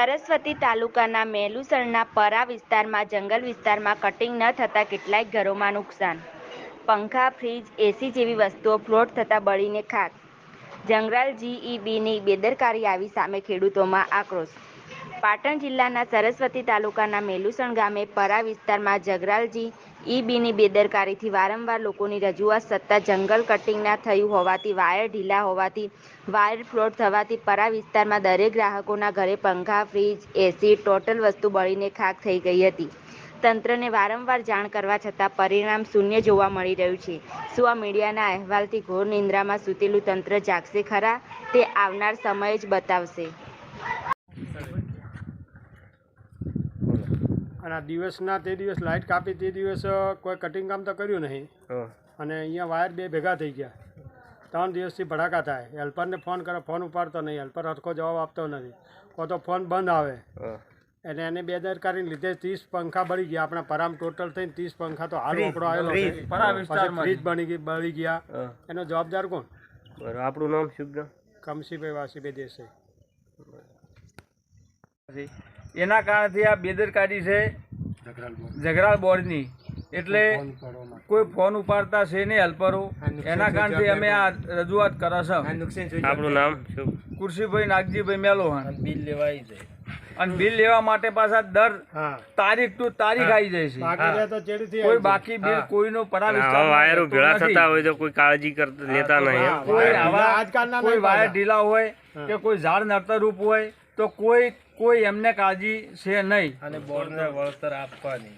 સરસ્વતી તાલુકાના મેલુસણના પરા વિસ્તારમાં જંગલ વિસ્તારમાં કટિંગ ન થતાં કેટલાક ઘરોમાં નુકસાન. પંખા, ફ્રીજ, એસી જેવી વસ્તુઓ ફ્લોટ થતાં બળીને ખાક. જંગરાલ જીઈબીની બેદરકારી આવી સામે ખેડૂતોમાં આક્રોશ. પાટણ જિલ્લાના સરસ્વતી તાલુકાના મેલુસણ ગામે પરા વિસ્તારમાં જગરાલ જીઈબીની બેદરકારીથી વારંવાર લોકોની રજૂઆત છતાં જંગલ કટિંગ ના થયું હોવાથી, વાયર ઢીલા હોવાથી, વાયર ફ્લોટ થવાથી પરા વિસ્તારમાં દરેક ગ્રાહકોના ઘરે પંખા, ફ્રીજ, એસી, ટોટલ વસ્તુ બળીને ખાક થઈ ગઈ હતી. તંત્રને વારંવાર જાણ કરવા છતાં પરિણામ શૂન્ય જોવા મળી રહ્યું છે. શું આ મીડિયાના અહેવાલથી ઘોર નિંદ્રામાં સૂતેલું તંત્ર જાગશે ખરા? તે આવનાર સમય જ બતાવશે. અને દિવસના તે દિવસ લાઇટ કાપી તે દિવસ કોઈ કટિંગ કામ તો કર્યું નહીં. અને અહીંયા વાયર બે ભેગા થઈ ગયા. 3 દિવસથી ભડાકા થાય. હેલ્પરને ફોન કરે, ફોન ઉપાડતો નહીં. હેલ્પર હરખો જવાબ આપતો નથી. કો તો ફોન બંધ આવે. અને એને બેદરકારીને લીધે 30 પંખા બળી ગયા. આપણા પરામ ટોટલ થઈને 30 પંખા તો હાલ વપરો આવેલો છે. ફ્રીજ બળી ગયા. એનો જવાબદાર કોણ? આપણું નામ શુભ કમશીભાઈ વાસીભાઈ દેસાઈ. એના કારણથી આ બેદરકારી છે જગરાલ બોર્ડની. એટલે કોઈ ફોન ઉપાડતા છે નહીં હેલ્પરો. એના કારણથી અમે આ રજૂઆત કરે છે. આપણું નામ શુભ કુરશીભાઈ નાગજીભાઈ મેલોહન. બિલ લેવાઈ જાય અને બિલ લેવા માટે પાછા દર તારીખ ટુ તારીખ આવી જાય છે. કોઈ બાકી બિલ કોઈનો વાયરો ભેળા થતા હોય તો કોઈ કાળજી લેતા નહીં. કોઈ વાયર ઢીલા હોય કે કોઈ ઝાડ નડતર રૂપ હોય તો કોઈ એમને કાળજી છે નહીં. અને બોર્ડને વળતર આપવાની.